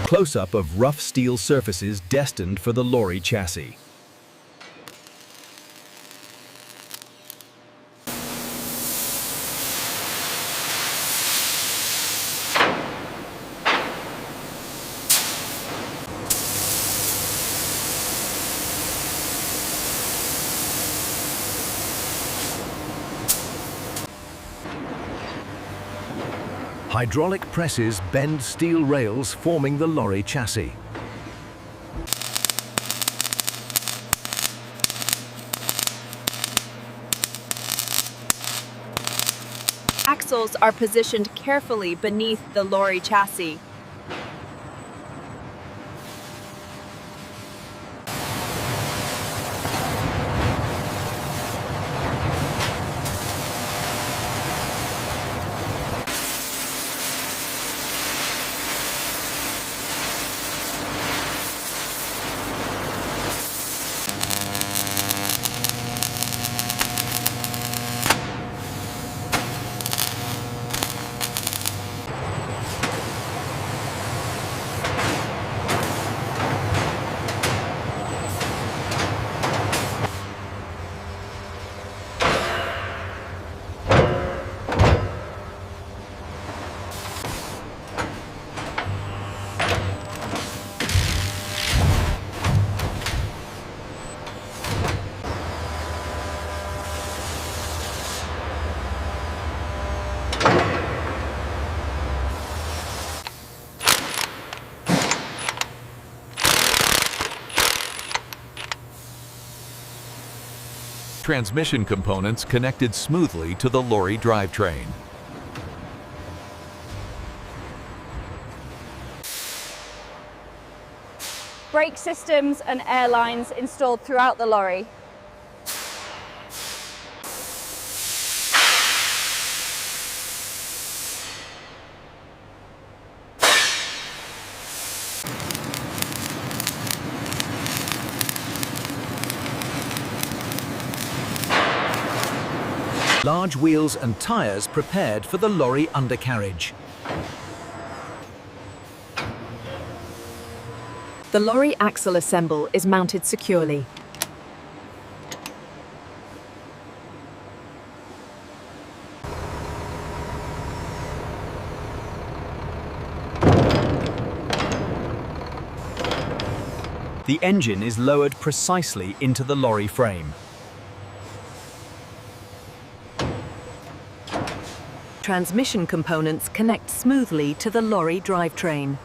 Close-up of rough steel surfaces destined for the lorry chassis. Hydraulic presses bend steel rails forming the lorry chassis. Axles are positioned carefully beneath the lorry chassis. Transmission components connected smoothly to the lorry drivetrain. Brake systems and air lines installed throughout the lorry. Large wheels and tires prepared for the lorry undercarriage. The lorry axle assemble is mounted securely. The engine is lowered precisely into the lorry frame. Transmission components connect smoothly to the lorry drivetrain.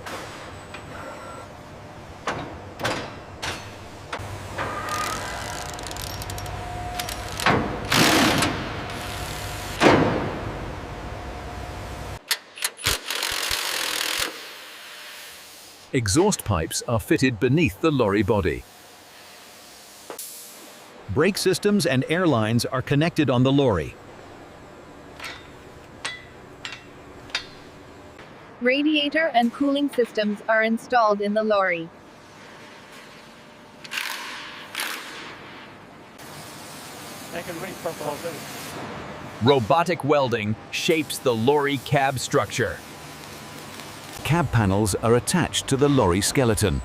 Exhaust pipes are fitted beneath the lorry body. Brake systems and air lines are connected on the lorry. Radiator and cooling systems are installed in the lorry. Robotic welding shapes the lorry cab structure. Cab panels are attached to the lorry skeleton.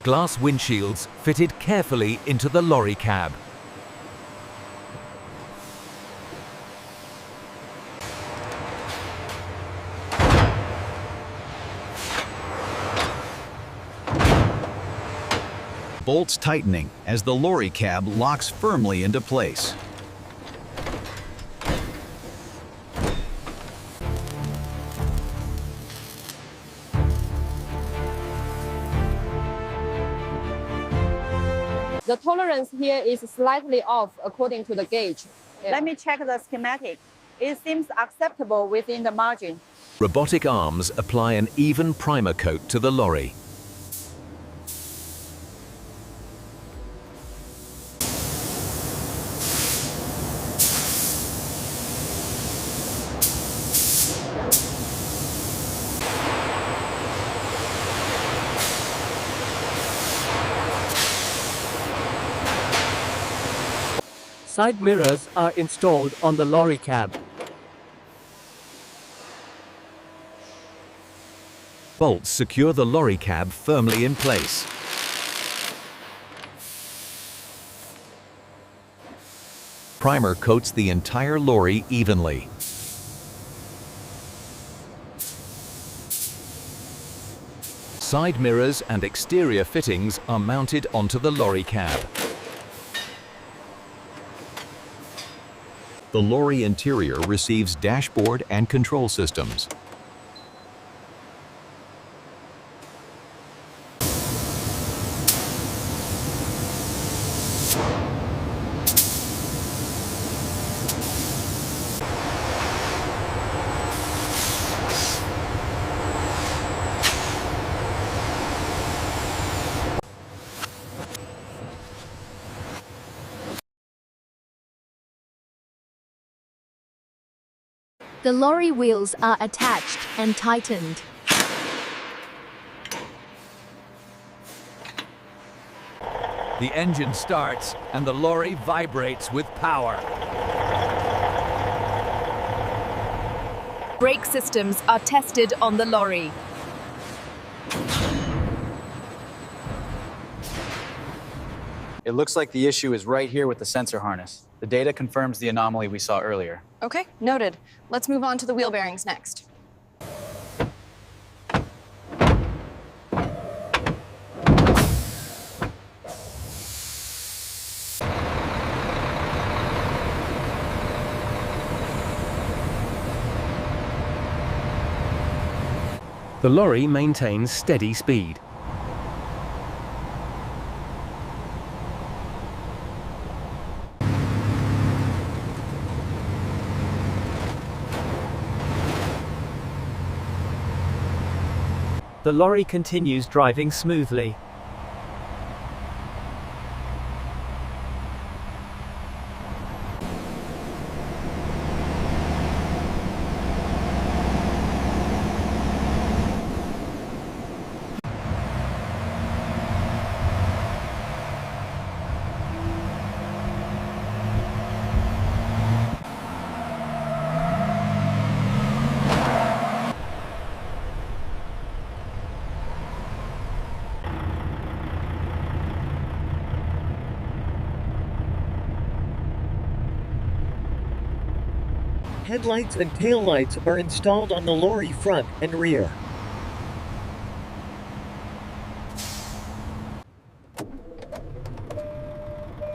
Glass windshields fitted carefully into the lorry cab. Bolts tightening as the lorry cab locks firmly into place. The tolerance here is slightly off according to the gauge. Let me check the schematic. It seems acceptable within the margin. Robotic arms apply an even primer coat to the lorry. Side mirrors are installed on the lorry cab. Bolts secure the lorry cab firmly in place. Primer coats the entire lorry evenly. Side mirrors and exterior fittings are mounted onto the lorry cab. The lorry interior receives dashboard and control systems. The lorry wheels are attached and tightened. The engine starts and the lorry vibrates with power. Brake systems are tested on the lorry. It looks like the issue is right here with the sensor harness. The data confirms the anomaly we saw earlier. Okay, noted. Let's move on to the wheel bearings next. The lorry maintains steady speed. The lorry continues driving smoothly. Headlights and taillights are installed on the lorry front and rear.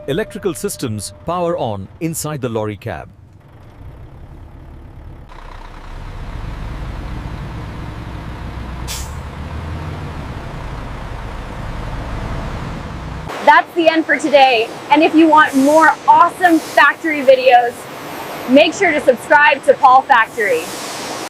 Electrical systems power on inside the lorry cab. That's the end for today. And if you want more awesome factory videos, make sure to subscribe to Paul Factory.